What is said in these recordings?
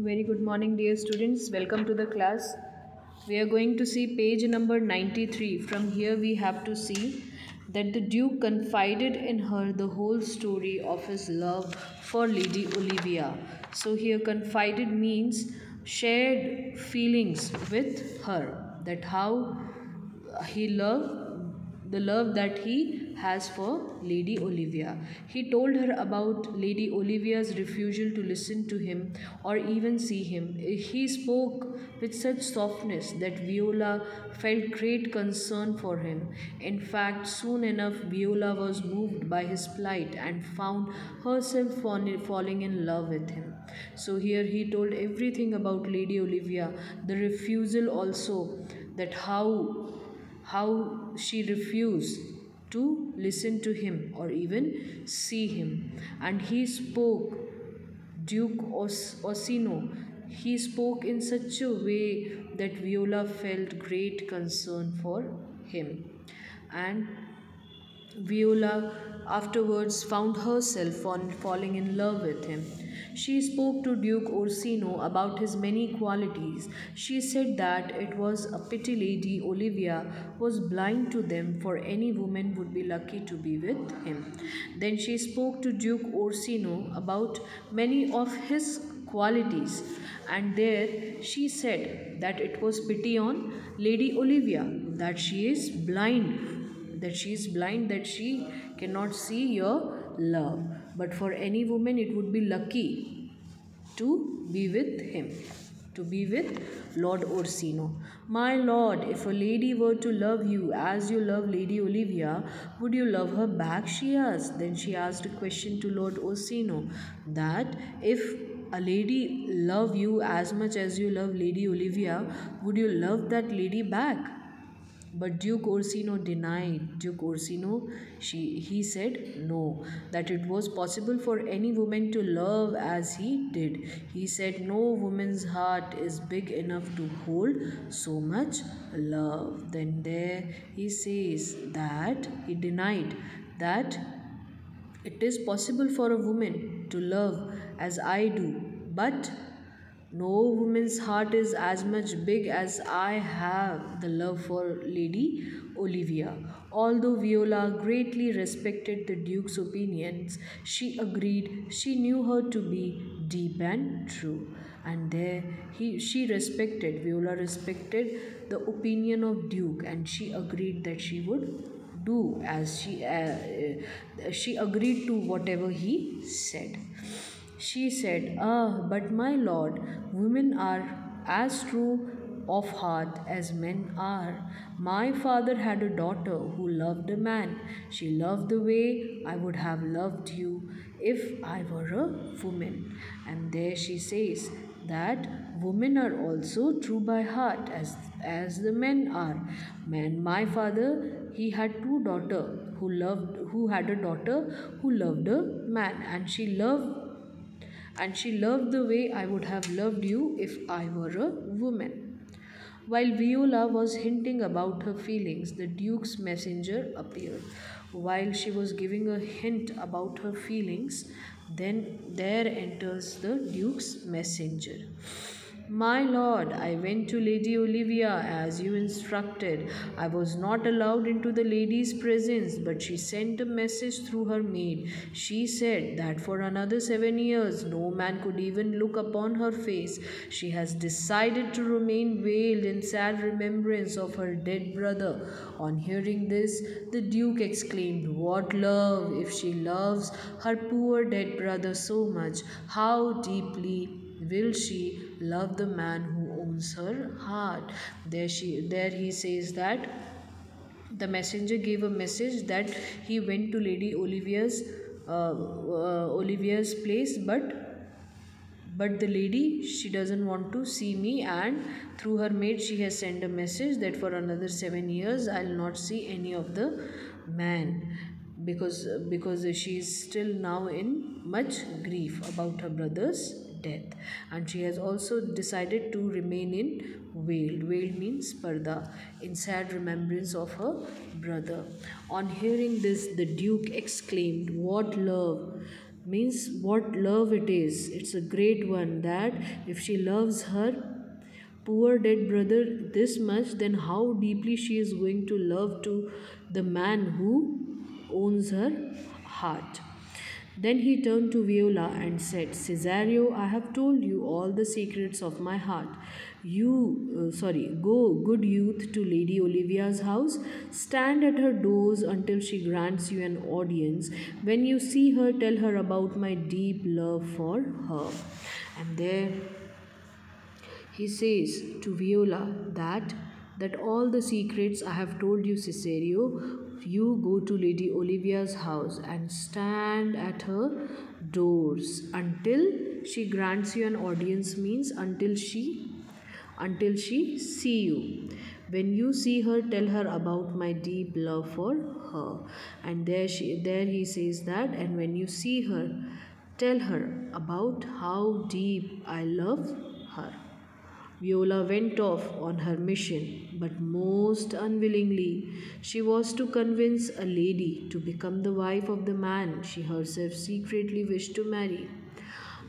Very good morning, dear students. Welcome to the class. We are going to see page number 93. From here, we have to see that the Duke confided in her the whole story of his love for Lady Olivia. So, here, confided means shared feelings with her, that how he loved the love that he has for Lady Olivia. He told her about Lady Olivia's refusal to listen to him or even see him. He spoke with such softness that Viola felt great concern for him. In fact, soon enough, Viola was moved by his plight and found herself falling in love with him. So, here he told everything about Lady Olivia, the refusal also, that how she refused to listen to him or even see him. And he spoke, Duke Orsino, he spoke in such a way that Viola felt great concern for him. And Viola afterwards found herself falling in love with him. She spoke to Duke Orsino about his many qualities. She said that it was a pity Lady Olivia was blind to them, for any woman would be lucky to be with him. Then she spoke to Duke Orsino about many of his qualities, and there she said that it was pity on Lady Olivia, that she is blind, that she cannot see your love. But for any woman, it would be lucky to be with him, to be with Lord Orsino. My lord, if a lady were to love you as you love Lady Olivia, would you love her back? She asked. Then she asked a question to Lord Orsino, that if a lady love you as much as you love Lady Olivia, would you love that lady back? But Duke Orsino denied. Duke Orsino, he said no, that it was possible for any woman to love as he did. He said no woman's heart is big enough to hold so much love. Then there he says that he denied that it is possible for a woman to love as I do, but no woman's heart is as much big as I have the love for Lady Olivia. Although Viola greatly respected the Duke's opinions, she agreed she knew her to be deep and true. And there Viola respected the opinion of Duke, and she agreed that she would do as she agreed to whatever he said. She said, "Ah, but my lord, women are as true of heart as men are. My father had a daughter who loved a man. She loved the way I would have loved you if I were a woman." And there she says that women are also true by heart as the men are. My father, he had two daughters who had a daughter who loved a man, and she loved the way I would have loved you if I were a woman. While Viola was hinting about her feelings, the Duke's messenger appeared. While she was giving a hint about her feelings, then there enters the Duke's messenger. My lord, I went to Lady Olivia as you instructed. I was not allowed into the lady's presence, but she sent a message through her maid. She said that for another 7 years no man could even look upon her face. She has decided to remain veiled in sad remembrance of her dead brother. On hearing this, the Duke exclaimed, "What love! If she loves her poor dead brother so much, how deeply will she love the man who owns her heart?" There he says that the messenger gave a message that he went to Lady Olivia's place, but the lady, she doesn't want to see me, and through her maid she has sent a message that for another 7 years I'll not see any of the man, because she is still now in much grief about her brother's death, and she has also decided to remain in veiled means parda, in sad remembrance of her brother. On hearing this, the Duke exclaimed, "What love! means what love it is. It's a great one, that if she loves her poor dead brother this much, then how deeply she is going to love to the man who owns her heart. Then he turned to Viola and said, Cesario, I have told you all the secrets of my heart. Go, good youth, to Lady Olivia's house. Stand at her doors until she grants you an audience. When you see her, tell her about my deep love for her. And there he says to Viola that all the secrets I have told you, Cesario. You go to Lady Olivia's house and stand at her doors until she grants you an audience, means until she see you. When you see her, tell her about my deep love for her. And there he says that, and when you see her, tell her about how deep I love her. Viola went off on her mission, but most unwillingly. She was to convince a lady to become the wife of the man she herself secretly wished to marry.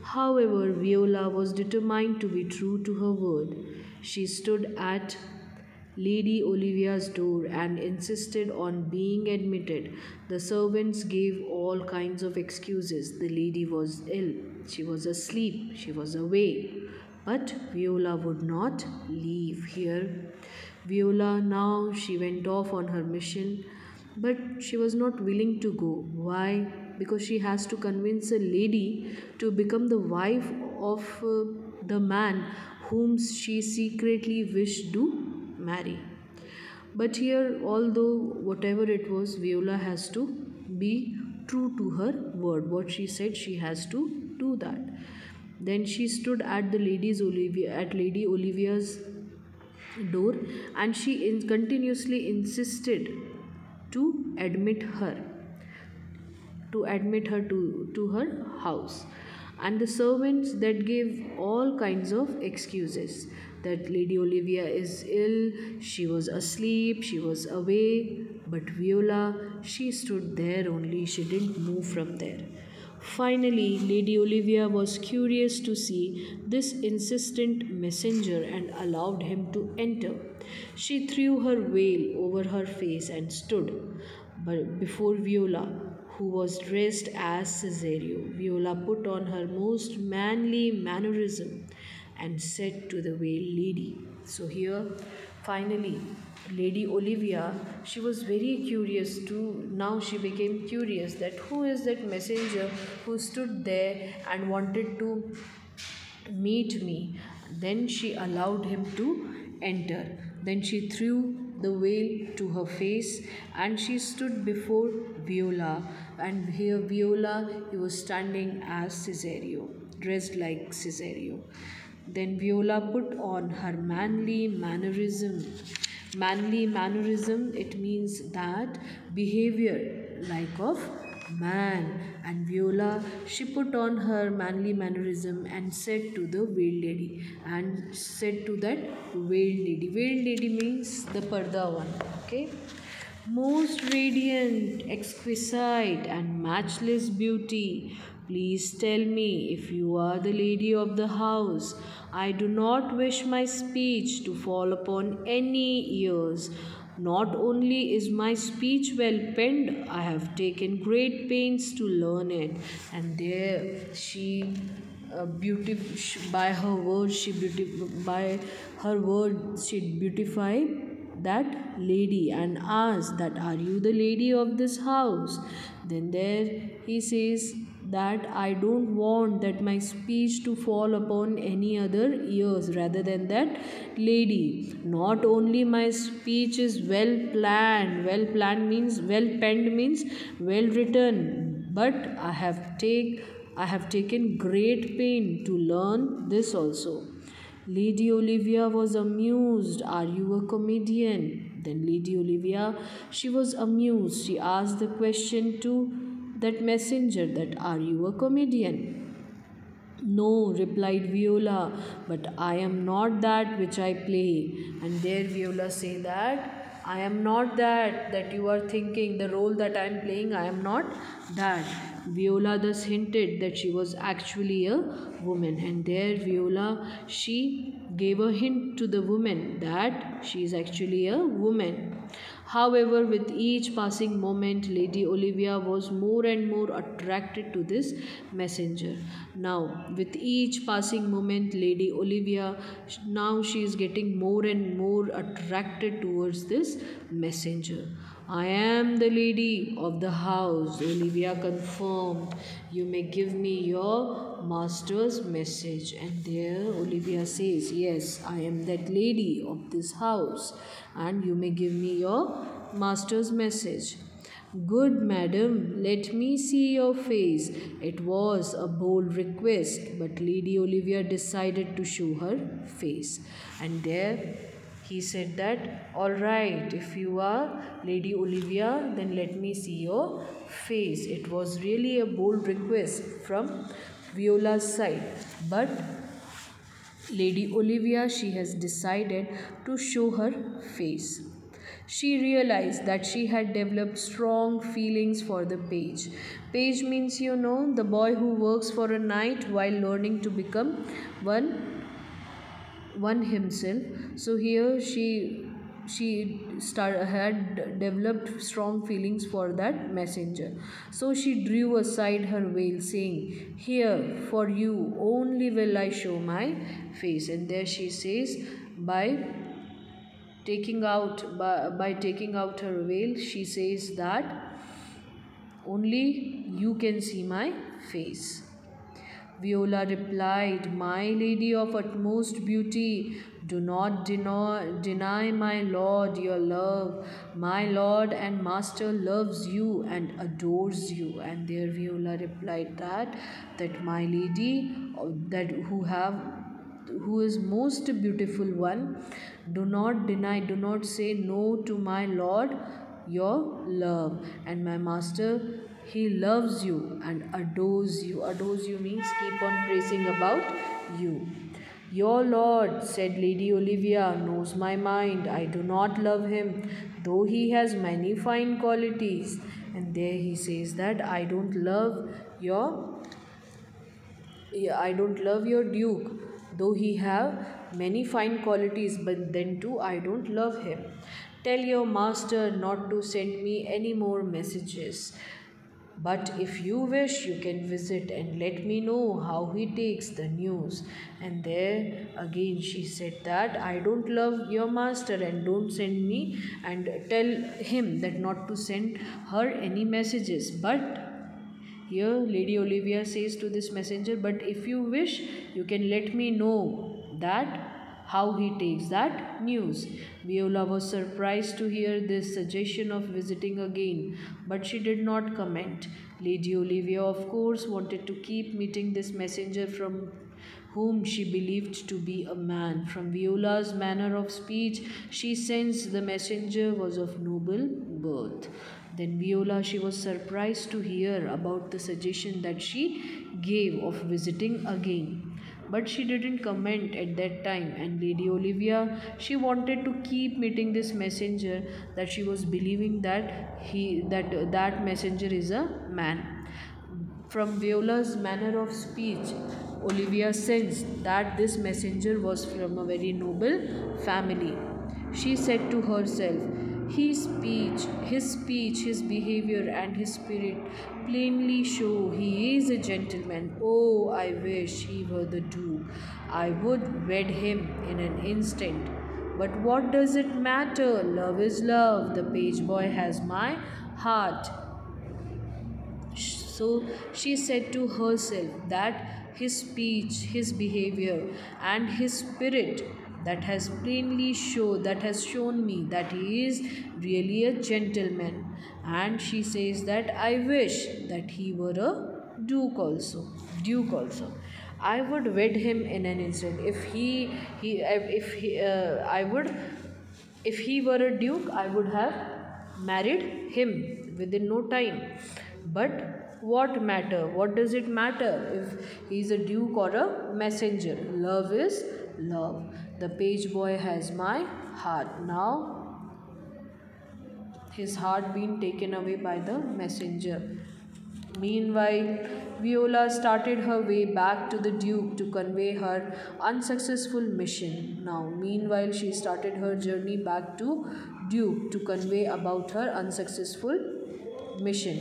However, Viola was determined to be true to her word. She stood at Lady Olivia's door and insisted on being admitted. The servants gave all kinds of excuses. The lady was ill, she was asleep, she was away. But Viola would not leave here. Viola now she went off on her mission, but she was not willing to go. Why? Because she has to convince a lady to become the wife of the man whom she secretly wished to marry. But here, although whatever it was, Viola has to be true to her word. What she said, she has to do that. Then she stood at Lady Olivia's door, and she continuously insisted to admit her to her house. And the servants that gave all kinds of excuses, that Lady Olivia is ill, she was asleep, she was away. But Viola, she stood there only, she didn't move from there. Finally, Lady Olivia was curious to see this insistent messenger and allowed him to enter. She threw her veil over her face and stood before Viola, who was dressed as Cesario. Viola put on her most manly mannerism and said to the veiled lady. So here, finally, Lady Olivia, she was very curious too. Now she became curious that who is that messenger who stood there and wanted to meet me. Then she allowed him to enter. Then she threw the veil to her face and she stood before Viola. And here Viola, he was standing as Cesario, dressed like Cesario. Then Viola put on her manly mannerism. Manly mannerism, it means that behavior like of man. And Viola, she put on her manly mannerism and said to the veiled lady, and said to that veiled lady. Veiled lady means the parda one, okay? Most radiant, exquisite, and matchless beauty, please tell me if you are the lady of the house. I do not wish my speech to fall upon any ears. Not only is my speech well penned, I have taken great pains to learn it. And there she by her words she beautified that lady and asked that, are you the lady of this house? Then there he says that I don't want that my speech to fall upon any other ears rather than that lady. Not only my speech is well planned means well penned means well written, but I have taken great pain to learn this also. Lady Olivia was amused. Are you a comedian? Then Lady Olivia, she was amused. She asked the question to that messenger that, are you a comedian? No, replied Viola, but I am not that which I play. And there Viola say that, I am not that you are thinking, the role that I am playing, I am not that. Viola thus hinted that she was actually a woman, and there Viola she gave a hint to the woman that she is actually a woman. However, with each passing moment, Lady Olivia was more and more attracted to this messenger. Now, with each passing moment, Lady Olivia now she is getting more and more attracted towards this messenger. I am the lady of the house, Olivia confirmed. You may give me your master's message. And there Olivia says, yes, I am that lady of this house, and you may give me your master's message. Good madam, let me see your face. It was a bold request, but Lady Olivia decided to show her face. And there he said that, all right, if you are Lady Olivia, then let me see your face. It was really a bold request from Viola's side. But Lady Olivia, she has decided to show her face. She realized that she had developed strong feelings for the page. Page means, you know, the boy who works for a night while learning to become one himself. So here had developed strong feelings for that messenger. So she drew aside her veil, saying, here for you only will I show my face. And there she says, by taking out her veil, she says that only you can see my face. Viola replied, my lady of utmost beauty, do not deny my lord your love. My lord and master loves you and adores you. And there Viola replied that my lady, that who is most beautiful one, do not deny, do not say no to my lord your love, and my master, he loves you and adores you. Adores you means keep on praising about you. Your lord, said Lady Olivia, knows my mind. I do not love him, though he has many fine qualities. And there he says that I don't love your duke, though he have many fine qualities, but then too I don't love him. Tell your master not to send me any more messages. But if you wish, you can visit and let me know how he takes the news. And there again she said that I don't love your master and don't send me, and tell him that not to send her any messages. But here Lady Olivia says to this messenger, but if you wish, you can let me know that how he takes that news. Viola was surprised to hear this suggestion of visiting again, but she did not comment. Lady Olivia, of course, wanted to keep meeting this messenger from whom she believed to be a man. From Viola's manner of speech, she sensed the messenger was of noble birth. Then Viola, she was surprised to hear about the suggestion that she gave of visiting again. But she didn't comment at that time, and Lady Olivia, she wanted to keep meeting this messenger, that she was believing that that messenger is a man. From Viola's manner of speech, Olivia sensed that this messenger was from a very noble family. She said to herself, his behavior, and his spirit plainly show he is a gentleman. Oh, I wish he were the Duke. I would wed him in an instant. But what does it matter? Love is love. The page boy has my heart. So she said to herself that his speech, his behavior, and his spirit that has shown me that he is really a gentleman. And she says that I wish that he were a duke also. I would wed him in an instant. If he were a duke, I would have married him within no time. But what matter? What does it matter if he is a duke or a messenger? Love is love. The page boy has my heart. Now his heart being taken away by the messenger. Meanwhile, Viola started her way back to the Duke to convey her unsuccessful mission. Now, meanwhile, she started her journey back to Duke to convey about her unsuccessful mission.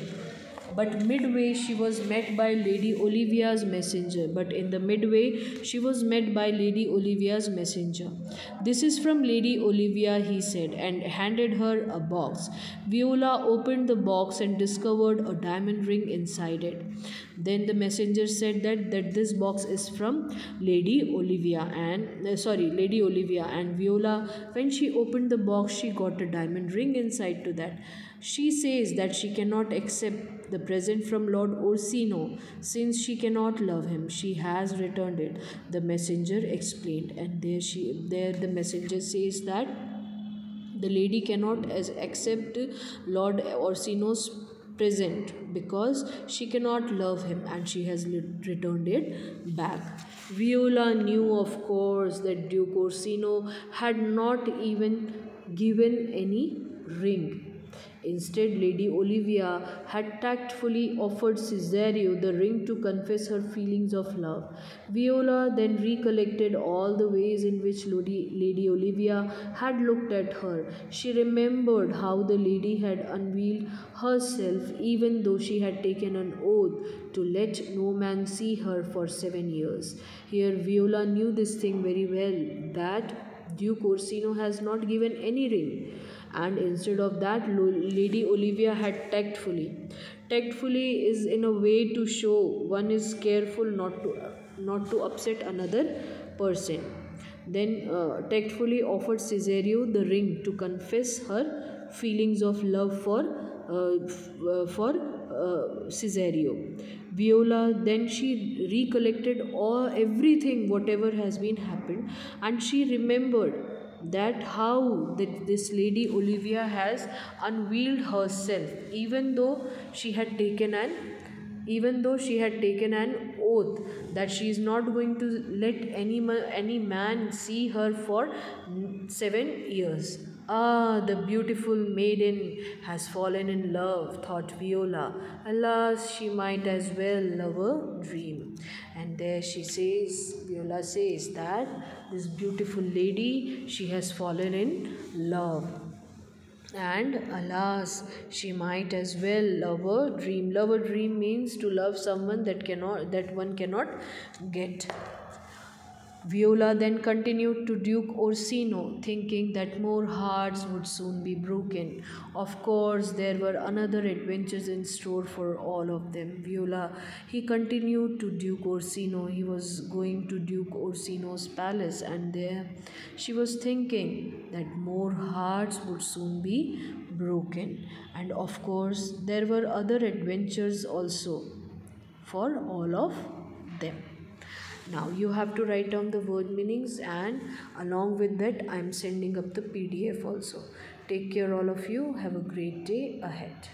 But midway she was met by Lady Olivia's messenger. But in the midway she was met by Lady Olivia's messenger. This is from Lady Olivia, he said, and handed her a box. Viola opened the box and discovered a diamond ring inside it. Then the messenger said that this box is from Lady Olivia Lady Olivia, and Viola, when she opened the box, she got a diamond ring inside to that. She says that she cannot accept the present from Lord Orsino since she cannot love him. She has returned it. The messenger explained, and there the messenger says that the lady cannot accept Lord Orsino's present because she cannot love him, and she has returned it back. Viola knew, of course, that Duke Orsino had not even given any ring. Instead, Lady Olivia had tactfully offered Cesario the ring to confess her feelings of love. Viola then recollected all the ways in which Lady Olivia had looked at her. She remembered how the lady had unveiled herself even though she had taken an oath to let no man see her for 7 years. Here, Viola knew this thing very well, that Duke Orsino has not given any ring, and instead of that, Lady Olivia had tactfully is in a way to show one is careful not to upset another person. Then tactfully offered Cesario the ring to confess her feelings of love for Cesario. Viola then she recollected everything whatever has been happened, and she remembered that how this Lady Olivia has unveiled herself even though she had taken an oath that she is not going to let any man see her for 7 years. Ah, the beautiful maiden has fallen in love, thought Viola. Alas, she might as well love a dream. And there Viola says that this beautiful lady, she has fallen in love. And alas, she might as well love a dream. Love a dream means to love someone that one cannot get. Viola then continued to Duke Orsino, thinking that more hearts would soon be broken. Of course, there were another adventures in store for all of them. He continued to Duke Orsino. He was going to Duke Orsino's palace, and there she was thinking that more hearts would soon be broken. And of course, there were other adventures also for all of them. Now you have to write down the word meanings, and along with that I am sending up the PDF also. Take care all of you. Have a great day ahead.